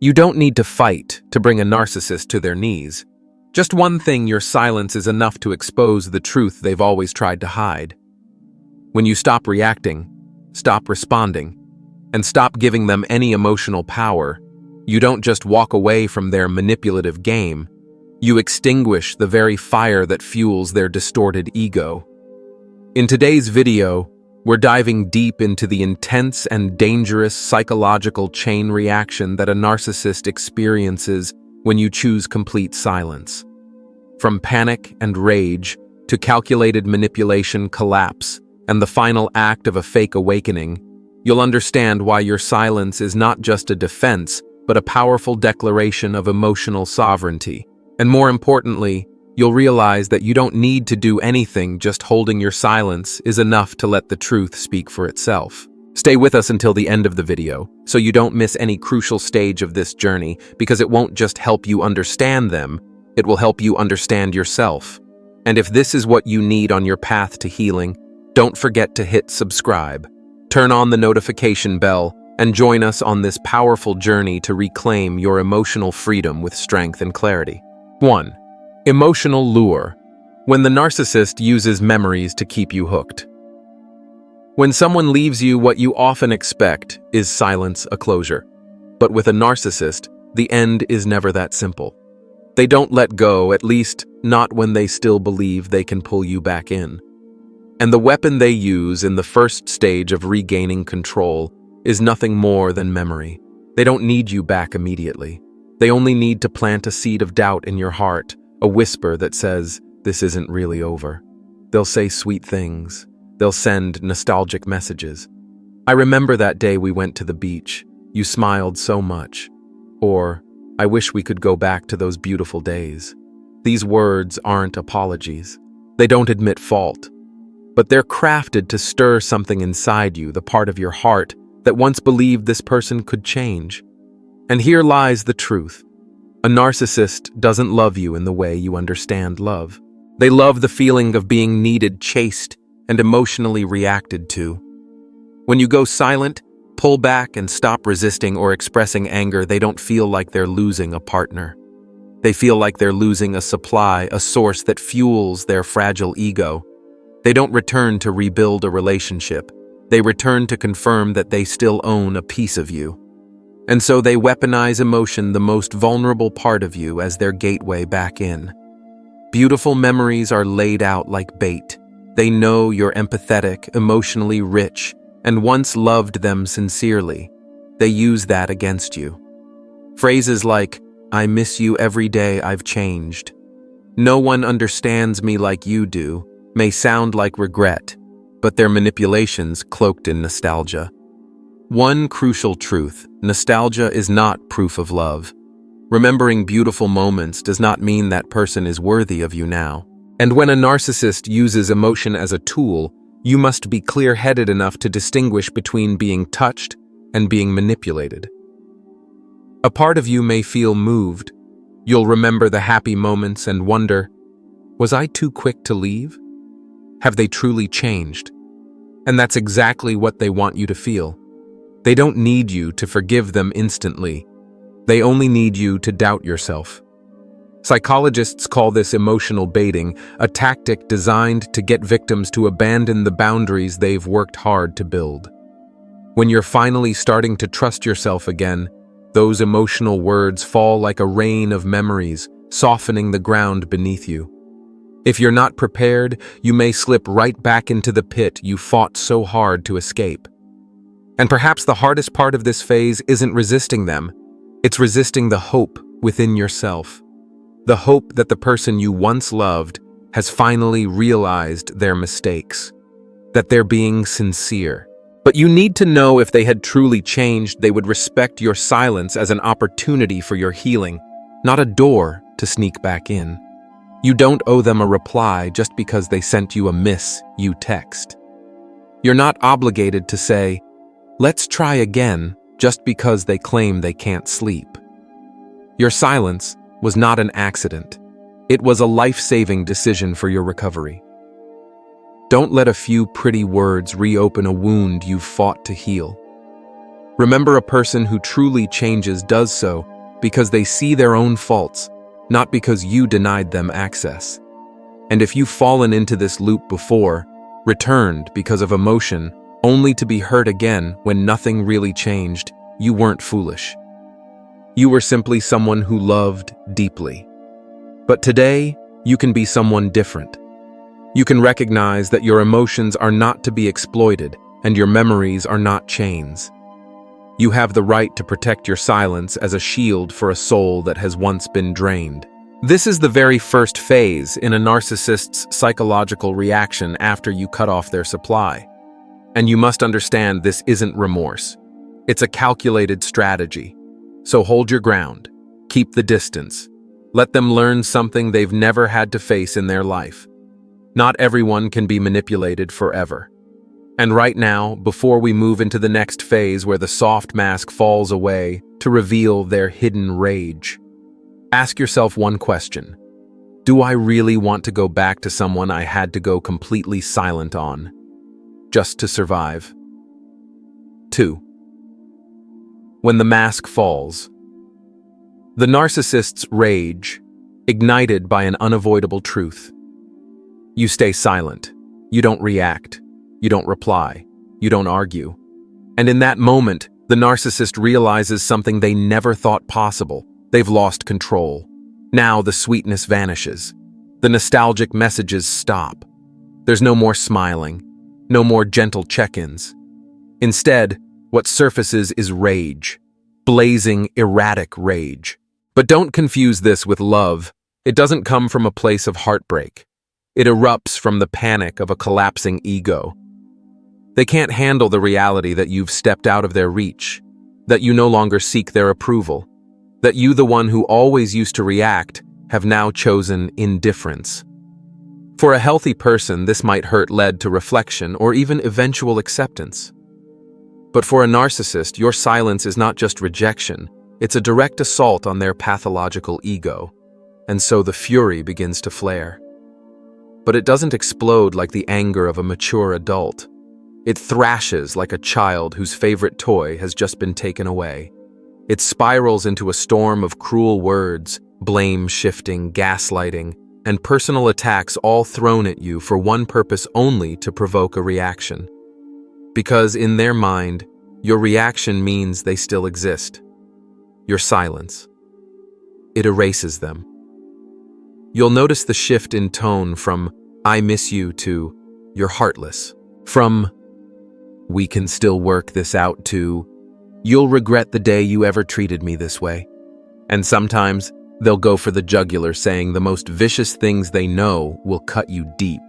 You don't need to fight to bring a narcissist to their knees. Just one thing: your silence is enough to expose the truth they've always tried to hide. When you stop reacting, stop responding, and stop giving them any emotional power, you don't just walk away from their manipulative game, you extinguish the very fire that fuels their distorted ego. In today's video, we're diving deep into the intense and dangerous psychological chain reaction that a narcissist experiences when you choose complete silence. From panic and rage to calculated manipulation, collapse, and the final act of a fake awakening, you'll understand why your silence is not just a defense, but a powerful declaration of emotional sovereignty. And more importantly, you'll realize that you don't need to do anything. Just holding your silence is enough to let the truth speak for itself. Stay with us until the end of the video, so you don't miss any crucial stage of this journey, because it won't just help you understand them, it will help you understand yourself. And if this is what you need on your path to healing, don't forget to hit subscribe, turn on the notification bell, and join us on this powerful journey to reclaim your emotional freedom with strength and clarity. 1. Emotional lure. When the narcissist uses memories to keep you hooked. When someone leaves you, what you often expect is silence, a closure. But with a narcissist, the end is never that simple. They don't let go, at least not when they still believe they can pull you back in. And the weapon they use in the first stage of regaining control is nothing more than memory. They don't need you back immediately. They only need to plant a seed of doubt in your heart, a whisper that says, "This isn't really over." They'll say sweet things. They'll send nostalgic messages. "I remember that day we went to the beach. You smiled so much." Or, "I wish we could go back to those beautiful days." These words aren't apologies. They don't admit fault. But they're crafted to stir something inside you, the part of your heart that once believed this person could change. And here lies the truth. A narcissist doesn't love you in the way you understand love. They love the feeling of being needed, chased, and emotionally reacted to. When you go silent, pull back, and stop resisting or expressing anger, they don't feel like they're losing a partner. They feel like they're losing a supply, a source that fuels their fragile ego. They don't return to rebuild a relationship. They return to confirm that they still own a piece of you. And so they weaponize emotion, the most vulnerable part of you, as their gateway back in. Beautiful memories are laid out like bait. They know you're empathetic, emotionally rich, and once loved them sincerely. They use that against you. Phrases like, "I miss you every day, I've changed," "No one understands me like you do," may sound like regret, but they're manipulations cloaked in nostalgia. One crucial truth: nostalgia is not proof of love. Remembering beautiful moments does not mean that person is worthy of you now. And when a narcissist uses emotion as a tool, you must be clear-headed enough to distinguish between being touched and being manipulated. A part of you may feel moved. You'll remember the happy moments and wonder, was I too quick to leave? Have they truly changed? And that's exactly what they want you to feel. They don't need you to forgive them instantly. They only need you to doubt yourself. Psychologists call this emotional baiting, a tactic designed to get victims to abandon the boundaries they've worked hard to build. When you're finally starting to trust yourself again, those emotional words fall like a rain of memories, softening the ground beneath you. If you're not prepared, you may slip right back into the pit you fought so hard to escape. And perhaps the hardest part of this phase isn't resisting them, it's resisting the hope within yourself. The hope that the person you once loved has finally realized their mistakes, that they're being sincere. But you need to know, if they had truly changed, they would respect your silence as an opportunity for your healing, not a door to sneak back in. You don't owe them a reply just because they sent you a "miss you" text. You're not obligated to say, "Let's try again," just because they claim they can't sleep. Your silence was not an accident. It was a life-saving decision for your recovery. Don't let a few pretty words reopen a wound you've fought to heal. Remember, a person who truly changes does so because they see their own faults, not because you denied them access. And if you've fallen into this loop before, returned because of emotion, only to be hurt again when nothing really changed, you weren't foolish. You were simply someone who loved deeply. But today, you can be someone different. You can recognize that your emotions are not to be exploited and your memories are not chains. You have the right to protect your silence as a shield for a soul that has once been drained. This is the very first phase in a narcissist's psychological reaction after you cut off their supply. And you must understand, this isn't remorse. It's a calculated strategy. So hold your ground. Keep the distance. Let them learn something they've never had to face in their life. Not everyone can be manipulated forever. And right now, before we move into the next phase where the soft mask falls away to reveal their hidden rage, ask yourself one question. Do I really want to go back to someone I had to go completely silent on, just to survive? 2. When the mask falls. The narcissist's rage, ignited by an unavoidable truth. You stay silent. You don't react. You don't reply. You don't argue. And in that moment, the narcissist realizes something they never thought possible. They've lost control. Now the sweetness vanishes. The nostalgic messages stop. There's no more smiling, no more gentle check-ins. Instead, what surfaces is rage, blazing, erratic rage. But don't confuse this with love. It doesn't come from a place of heartbreak. It erupts from the panic of a collapsing ego. They can't handle the reality that you've stepped out of their reach, that you no longer seek their approval, that you, the one who always used to react, have now chosen indifference. For a healthy person, this might hurt lead to reflection or even eventual acceptance. But for a narcissist, your silence is not just rejection, it's a direct assault on their pathological ego, and so the fury begins to flare. But it doesn't explode like the anger of a mature adult. It thrashes like a child whose favorite toy has just been taken away. It spirals into a storm of cruel words, blame-shifting, gaslighting, and personal attacks, all thrown at you for one purpose only: to provoke a reaction. Because in their mind, your reaction means they still exist. Your silence. It erases them. You'll notice the shift in tone from "I miss you" to "you're heartless." From "we can still work this out" to "you'll regret the day you ever treated me this way." And sometimes they'll go for the jugular, saying the most vicious things they know will cut you deep.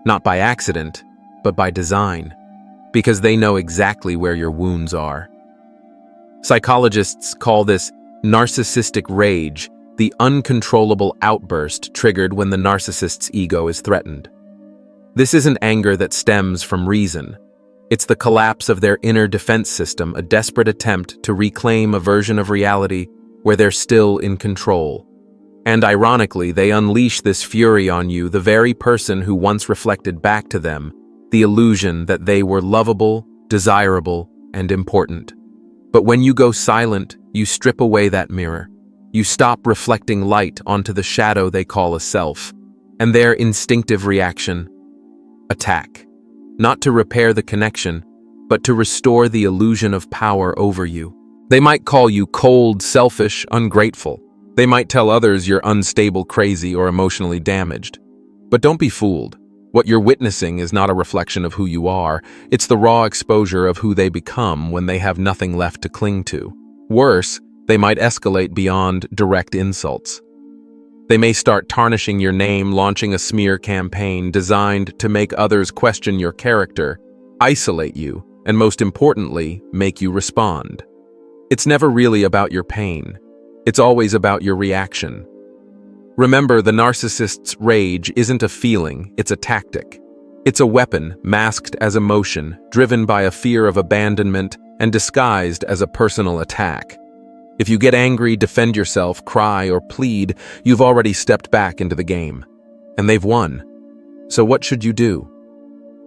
Not by accident, but by design, because they know exactly where your wounds are. Psychologists call this narcissistic rage, the uncontrollable outburst triggered when the narcissist's ego is threatened. This isn't anger that stems from reason. It's the collapse of their inner defense system, a desperate attempt to reclaim a version of reality where they're still in control. And ironically, they unleash this fury on you, the very person who once reflected back to them the illusion that they were lovable, desirable, and important. But when you go silent, you strip away that mirror. You stop reflecting light onto the shadow they call a self, and their instinctive reaction: attack. Not to repair the connection, but to restore the illusion of power over you. They might call you cold, selfish, ungrateful. They might tell others you're unstable, crazy, or emotionally damaged. But don't be fooled. What you're witnessing is not a reflection of who you are. It's the raw exposure of who they become when they have nothing left to cling to. Worse, they might escalate beyond direct insults. They may start tarnishing your name, launching a smear campaign designed to make others question your character, isolate you, and most importantly, make you respond. It's never really about your pain. It's always about your reaction. Remember, the narcissist's rage isn't a feeling, it's a tactic. It's a weapon masked as emotion, driven by a fear of abandonment, and disguised as a personal attack. If you get angry, defend yourself, cry, or plead, you've already stepped back into the game. And they've won. So what should you do?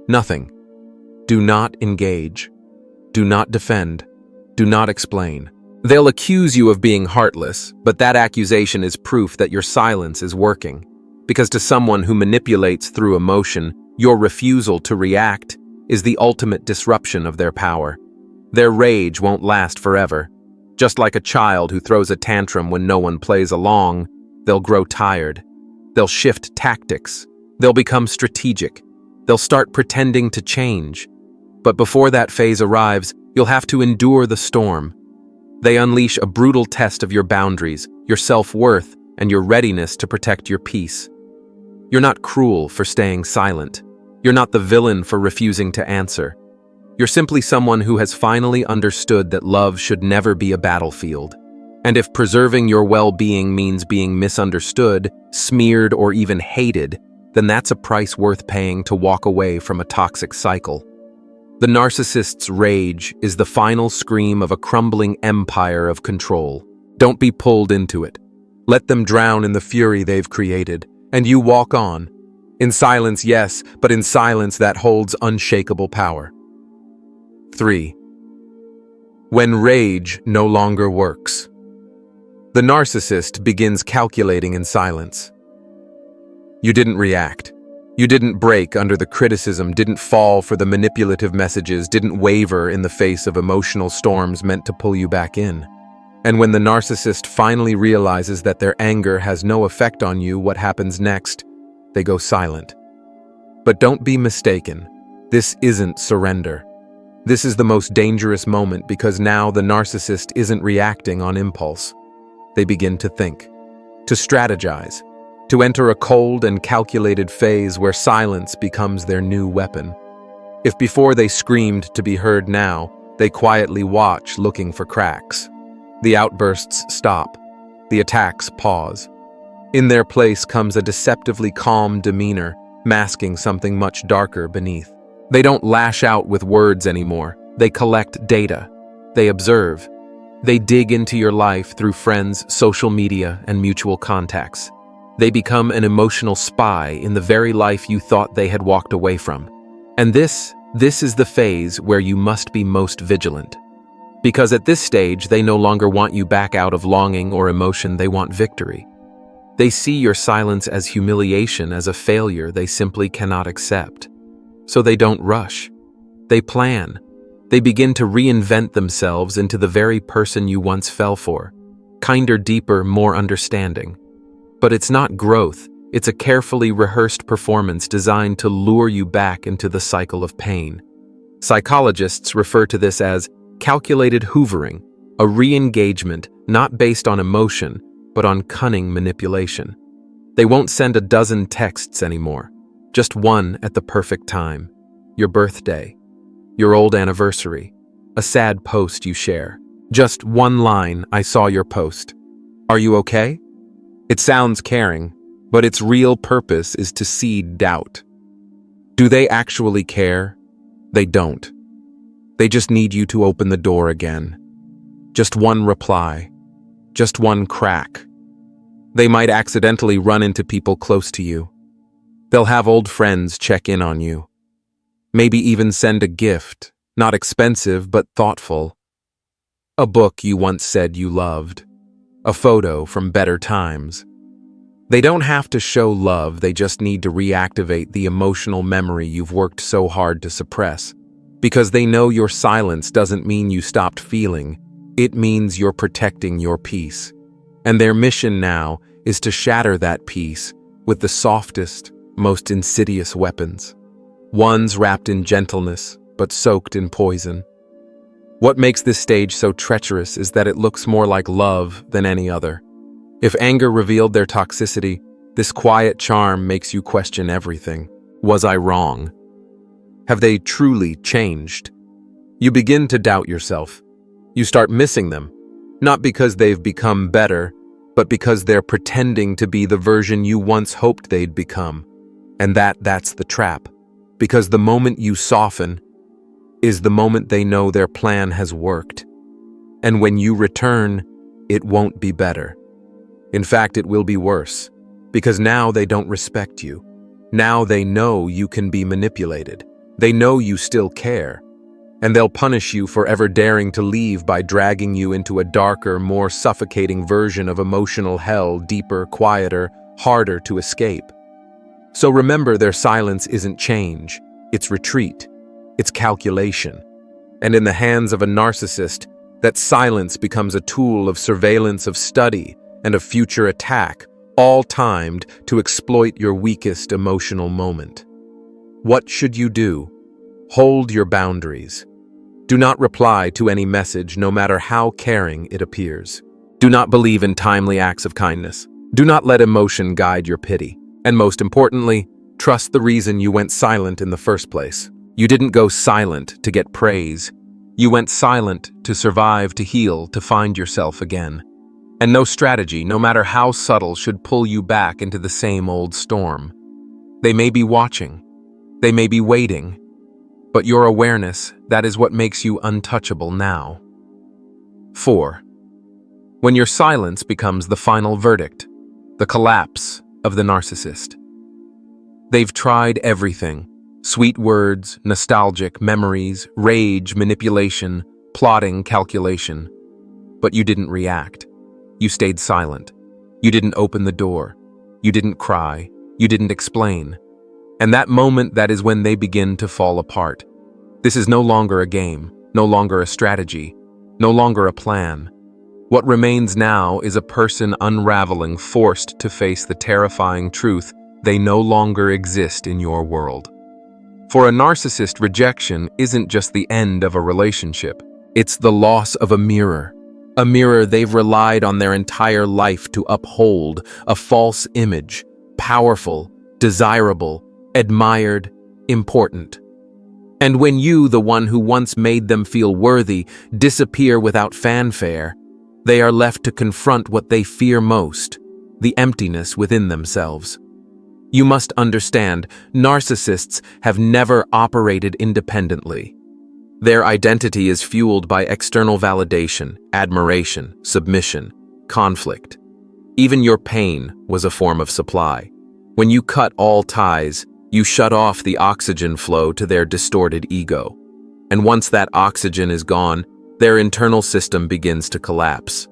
Nothing. Do not engage. Do not defend. Do not explain. They'll accuse you of being heartless, but that accusation is proof that your silence is working. Because to someone who manipulates through emotion, your refusal to react is the ultimate disruption of their power. Their rage won't last forever. Just like a child who throws a tantrum when no one plays along, they'll grow tired. They'll shift tactics. They'll become strategic. They'll start pretending to change. But before that phase arrives, you'll have to endure the storm. They unleash a brutal test of your boundaries, your self-worth, and your readiness to protect your peace. You're not cruel for staying silent. You're not the villain for refusing to answer. You're simply someone who has finally understood that love should never be a battlefield. And if preserving your well-being means being misunderstood, smeared, or even hated, then that's a price worth paying to walk away from a toxic cycle. The narcissist's rage is the final scream of a crumbling empire of control. Don't be pulled into it. Let them drown in the fury they've created, and you walk on. In silence, yes, but in silence that holds unshakable power. 3. When rage no longer works. The narcissist begins calculating in silence. You didn't react. You didn't break under the criticism, didn't fall for the manipulative messages, didn't waver in the face of emotional storms meant to pull you back in. And when the narcissist finally realizes that their anger has no effect on you, what happens next? They go silent. But don't be mistaken. This isn't surrender. This is the most dangerous moment because now the narcissist isn't reacting on impulse. They begin to think, to strategize, to enter a cold and calculated phase where silence becomes their new weapon. If before they screamed to be heard now, they quietly watch looking for cracks. The outbursts stop. The attacks pause. In their place comes a deceptively calm demeanor, masking something much darker beneath. They don't lash out with words anymore. They collect data. They observe. They dig into your life through friends, social media, and mutual contacts. They become an emotional spy in the very life you thought they had walked away from. And this is the phase where you must be most vigilant. Because at this stage, they no longer want you back out of longing or emotion, they want victory. They see your silence as humiliation, as a failure they simply cannot accept. So they don't rush. They plan. They begin to reinvent themselves into the very person you once fell for. Kinder, deeper, more understanding. But it's not growth. It's a carefully rehearsed performance designed to lure you back into the cycle of pain. Psychologists refer to this as calculated hoovering, a re-engagement not based on emotion, but on cunning manipulation. They won't send a dozen texts anymore, just one at the perfect time. Your birthday, your old anniversary, a sad post you share. Just one line, "I saw your post. Are you okay?" It sounds caring, but its real purpose is to seed doubt. Do they actually care? They don't. They just need you to open the door again. Just one reply. Just one crack. They might accidentally run into people close to you. They'll have old friends check in on you. Maybe even send a gift, not expensive but thoughtful. A book you once said you loved. A photo from better times. They don't have to show love, they just need to reactivate the emotional memory you've worked so hard to suppress. Because they know your silence doesn't mean you stopped feeling, it means you're protecting your peace. And their mission now is to shatter that peace with the softest, most insidious weapons. Ones wrapped in gentleness, but soaked in poison. What makes this stage so treacherous is that it looks more like love than any other. If anger revealed their toxicity, this quiet charm makes you question everything. Was I wrong? Have they truly changed? You begin to doubt yourself. You start missing them, not because they've become better, but because they're pretending to be the version you once hoped they'd become. And that's the trap. Because the moment you soften is the moment they know their plan has worked. And when you return, it won't be better. In fact, it will be worse. Because now they don't respect you. Now they know you can be manipulated. They know you still care. And they'll punish you for ever daring to leave by dragging you into a darker, more suffocating version of emotional hell, deeper, quieter, harder to escape. So remember, their silence isn't change, it's retreat, it's calculation. And in the hands of a narcissist, that silence becomes a tool of surveillance, of study, and of future attack, all timed to exploit your weakest emotional moment. What should you do? Hold your boundaries. Do not reply to any message, no matter how caring it appears. Do not believe in timely acts of kindness. Do not let emotion guide your pity. And most importantly, trust the reason you went silent in the first place. You didn't go silent to get praise. You went silent to survive, to heal, to find yourself again. And no strategy, no matter how subtle, should pull you back into the same old storm. They may be watching. They may be waiting. But your awareness, that is what makes you untouchable now. 4. When your silence becomes the final verdict, the collapse of the narcissist. They've tried everything: sweet words, nostalgic memories, rage, manipulation, plotting, calculation. But you didn't react. You stayed silent. You didn't open the door. You didn't cry. You didn't explain. And that moment, that is when they begin to fall apart. This is no longer a game, no longer a strategy, no longer a plan. What remains now is a person unraveling, forced to face the terrifying truth: they no longer exist in your world. For a narcissist, rejection isn't just the end of a relationship. It's the loss of a mirror they've relied on their entire life to uphold, a false image, powerful, desirable, admired, important. And when you, the one who once made them feel worthy, disappear without fanfare, they are left to confront what they fear most: the emptiness within themselves. You must understand, narcissists have never operated independently. Their identity is fueled by external validation, admiration, submission, conflict. Even your pain was a form of supply. When you cut all ties, you shut off the oxygen flow to their distorted ego. And once that oxygen is gone, their internal system begins to collapse.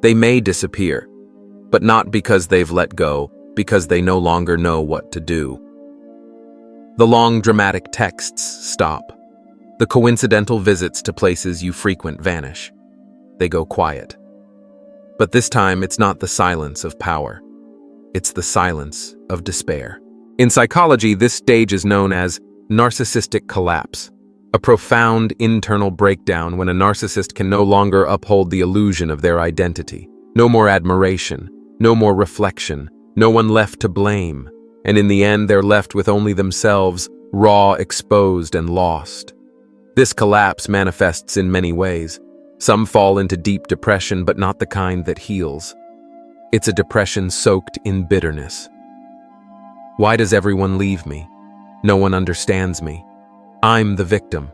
They may disappear, but not because they've let go, because they no longer know what to do. The long, dramatic texts stop. The coincidental visits to places you frequent vanish. They go quiet. But this time, it's not the silence of power. It's the silence of despair. In psychology, this stage is known as narcissistic collapse, a profound internal breakdown when a narcissist can no longer uphold the illusion of their identity. No more admiration, no more reflection, no one left to blame, and in the end they're left with only themselves, raw, exposed, and lost. This collapse manifests in many ways. Some fall into deep depression, but not the kind that heals. It's a depression soaked in bitterness. Why does everyone leave me? No one understands me. I'm the victim.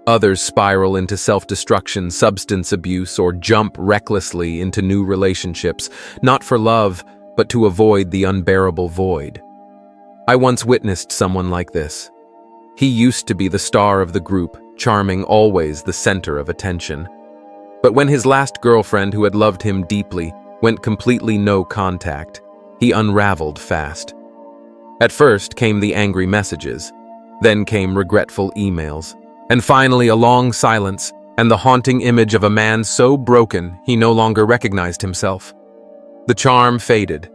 Others spiral into self-destruction, substance abuse, or jump recklessly into new relationships, not for love, but to avoid the unbearable void. I once witnessed someone like this. He used to be the star of the group, charming, always the center of attention. But when his last girlfriend, who had loved him deeply, went completely no contact, he unraveled fast. At first came the angry messages, then came regretful emails, and finally a long silence and the haunting image of a man so broken he no longer recognized himself. The charm faded.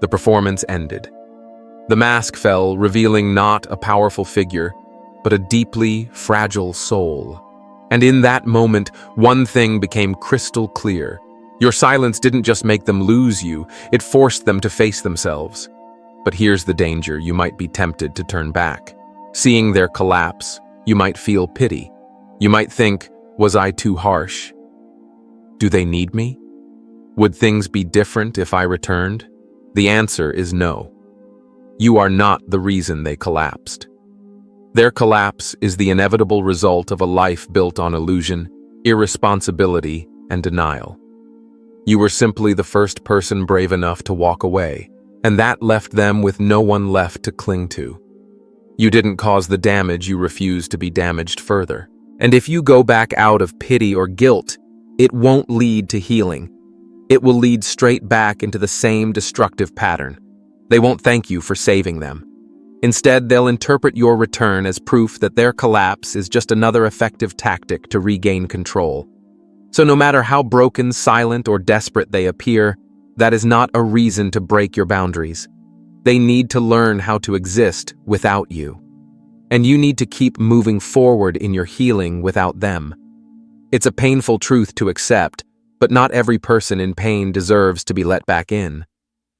The performance ended. The mask fell, revealing not a powerful figure, but a deeply fragile soul. And in that moment, one thing became crystal clear. Your silence didn't just make them lose you, it forced them to face themselves. But here's the danger: you might be tempted to turn back. Seeing their collapse, you might feel pity. You might think, was I too harsh? Do they need me? Would things be different if I returned? The answer is no. You are not the reason they collapsed. Their collapse is the inevitable result of a life built on illusion, irresponsibility, and denial. You were simply the first person brave enough to walk away, and that left them with no one left to cling to. You didn't cause the damage, you refused to be damaged further. And if you go back out of pity or guilt, it won't lead to healing. It will lead straight back into the same destructive pattern. They won't thank you for saving them. Instead, they'll interpret your return as proof that their collapse is just another effective tactic to regain control. So no matter how broken, silent, or desperate they appear, that is not a reason to break your boundaries. They need to learn how to exist without you. And you need to keep moving forward in your healing without them. It's a painful truth to accept, but not every person in pain deserves to be let back in.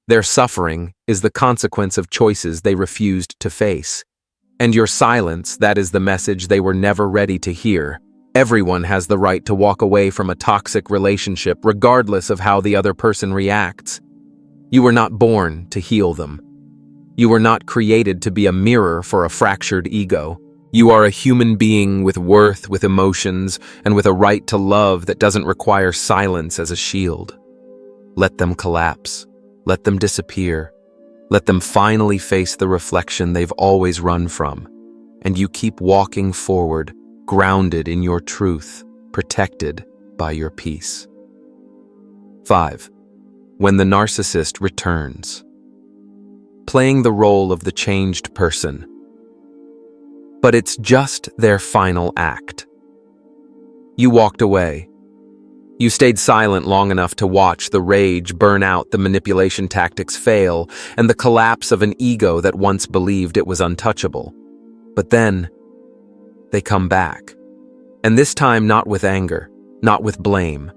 Their suffering is the consequence of choices they refused to face. And your silence, that is the message they were never ready to hear. Everyone has the right to walk away from a toxic relationship regardless of how the other person reacts. You were not born to heal them. You were not created to be a mirror for a fractured ego. You are a human being with worth, with emotions, and with a right to love that doesn't require silence as a shield. Let them collapse. Let them disappear. Let them finally face the reflection they've always run from. And you keep walking forward, grounded in your truth, protected by your peace. 5. When the narcissist returns. Playing the role of the changed person. But it's just their final act. You walked away. You stayed silent long enough to watch the rage burn out, the manipulation tactics fail, and the collapse of an ego that once believed it was untouchable. But then, they come back. And this time not with anger, not with blame,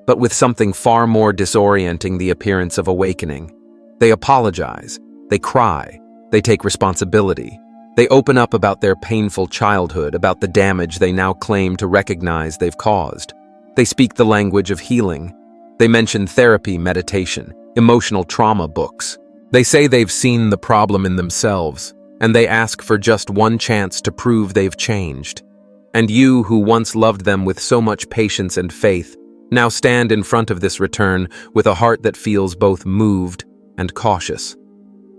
but with something far more disorienting, the appearance of awakening. They apologize. They cry. They take responsibility. They open up about their painful childhood, about the damage they now claim to recognize they've caused. They speak the language of healing. They mention therapy, meditation, emotional trauma books. They say they've seen the problem in themselves, and they ask for just one chance to prove they've changed. And you, who once loved them with so much patience and faith, now stand in front of this return with a heart that feels both moved and cautious.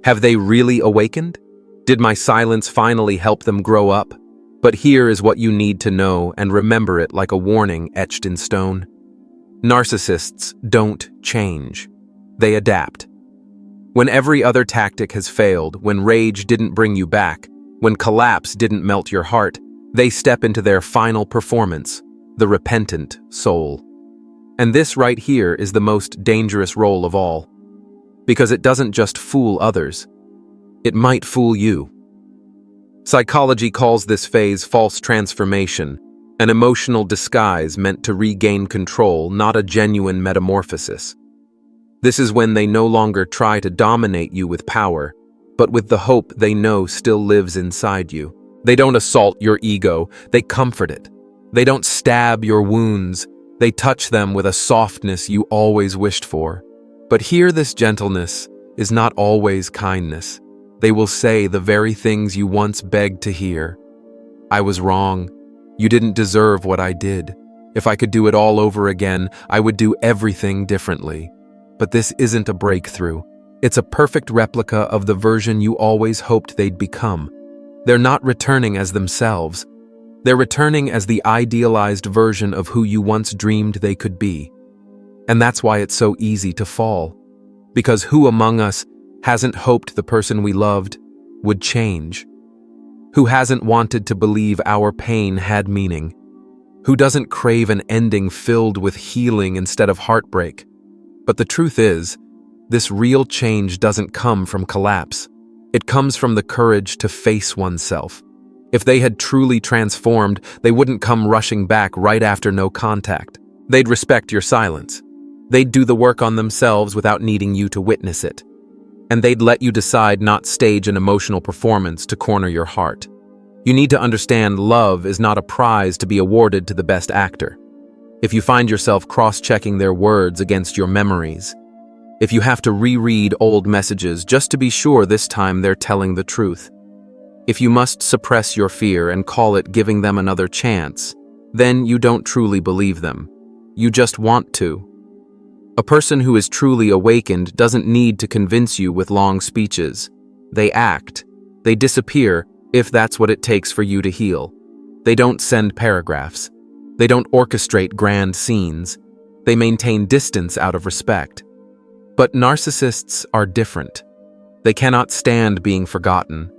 Have they really awakened? Did my silence finally help them grow up? But here is what you need to know, and remember it like a warning etched in stone. Narcissists don't change. They adapt. When every other tactic has failed, when rage didn't bring you back, when collapse didn't melt your heart, they step into their final performance, the repentant soul. And this right here is the most dangerous role of all. Because it doesn't just fool others, it might fool you. Psychology calls this phase false transformation, an emotional disguise meant to regain control, not a genuine metamorphosis. This is when they no longer try to dominate you with power, but with the hope they know still lives inside you. They don't assault your ego, they comfort it. They don't stab your wounds, they touch them with a softness you always wished for. But here, this gentleness is not always kindness. They will say the very things you once begged to hear. I was wrong. You didn't deserve what I did. If I could do it all over again, I would do everything differently. But this isn't a breakthrough. It's a perfect replica of the version you always hoped they'd become. They're not returning as themselves. They're returning as the idealized version of who you once dreamed they could be. And that's why it's so easy to fall. Because who among us hasn't hoped the person we loved would change? Who hasn't wanted to believe our pain had meaning? Who doesn't crave an ending filled with healing instead of heartbreak? But the truth is, this real change doesn't come from collapse. It comes from the courage to face oneself. If they had truly transformed, they wouldn't come rushing back right after no contact. They'd respect your silence. They'd do the work on themselves without needing you to witness it. And they'd let you decide, not stage an emotional performance to corner your heart. You need to understand, love is not a prize to be awarded to the best actor. If you find yourself cross-checking their words against your memories, if you have to reread old messages just to be sure this time they're telling the truth, if you must suppress your fear and call it giving them another chance, then you don't truly believe them. You just want to. A person who is truly awakened doesn't need to convince you with long speeches. They act. They disappear if that's what it takes for you to heal. They don't send paragraphs. They don't orchestrate grand scenes. They maintain distance out of respect. But narcissists are different. They cannot stand being forgotten.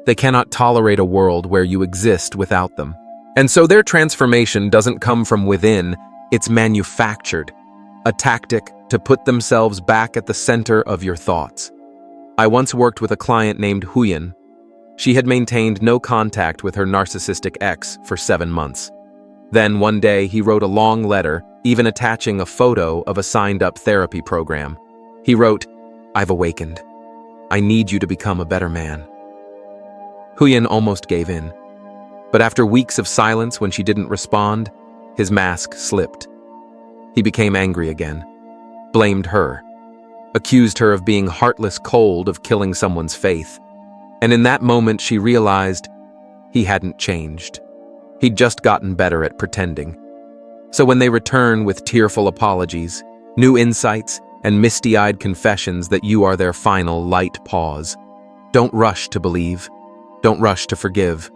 They cannot tolerate a world where you exist without them. And so their transformation doesn't come from within, it's manufactured, a tactic to put themselves back at the center of your thoughts. I once worked with a client named Huyen. She had maintained no contact with her narcissistic ex for 7 months. Then one day he wrote a long letter, even attaching a photo of a signed-up therapy program. He wrote, "I've awakened. I need you to become a better man." Huyen almost gave in. But after weeks of silence when she didn't respond, his mask slipped. He became angry again, blamed her, accused her of being heartless cold, of killing someone's faith. And in that moment she realized he hadn't changed. He'd just gotten better at pretending. So when they return with tearful apologies, new insights, and misty-eyed confessions that you are their final light pause, don't rush to believe. Don't rush to forgive.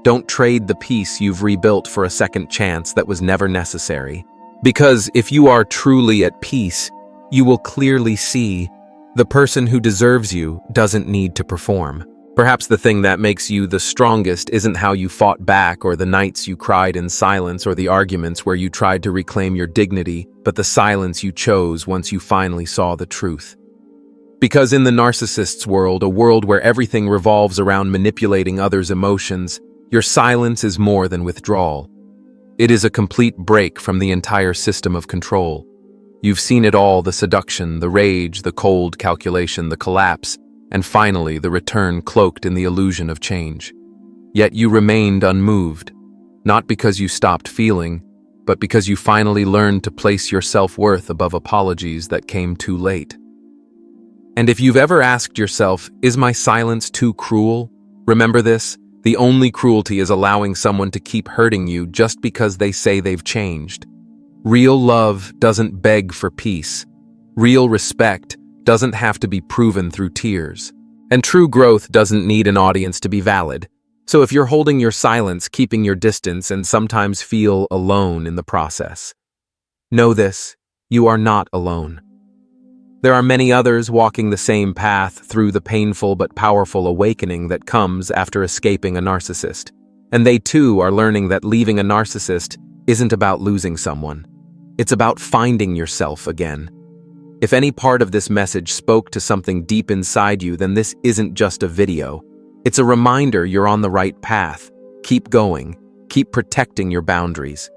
Don't trade the peace you've rebuilt for a second chance that was never necessary. Because if you are truly at peace, you will clearly see the person who deserves you doesn't need to perform. Perhaps the thing that makes you the strongest isn't how you fought back, or the nights you cried in silence, or the arguments where you tried to reclaim your dignity, but the silence you chose once you finally saw the truth. Because in the narcissist's world, a world where everything revolves around manipulating others' emotions, your silence is more than withdrawal. It is a complete break from the entire system of control. You've seen it all: the seduction, the rage, the cold calculation, the collapse, and finally the return cloaked in the illusion of change. Yet you remained unmoved, not because you stopped feeling, but because you finally learned to place your self-worth above apologies that came too late. And if you've ever asked yourself, is my silence too cruel? Remember this: the only cruelty is allowing someone to keep hurting you just because they say they've changed. Real love doesn't beg for peace. Real respect doesn't have to be proven through tears. And true growth doesn't need an audience to be valid. So if you're holding your silence, keeping your distance, and sometimes feel alone in the process, know this: you are not alone. There are many others walking the same path through the painful but powerful awakening that comes after escaping a narcissist. And they too are learning that leaving a narcissist isn't about losing someone. It's about finding yourself again. If any part of this message spoke to something deep inside you, then this isn't just a video. It's a reminder you're on the right path. Keep going. Keep protecting your boundaries.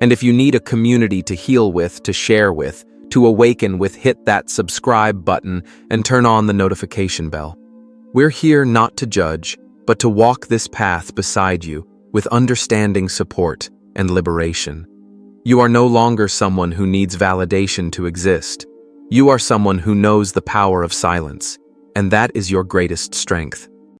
And if you need a community to heal with, to share with, to awaken with, hit that subscribe button and turn on the notification bell. We're here not to judge, but to walk this path beside you with understanding, support, and liberation. You are no longer someone who needs validation to exist. You are someone who knows the power of silence, and that is your greatest strength.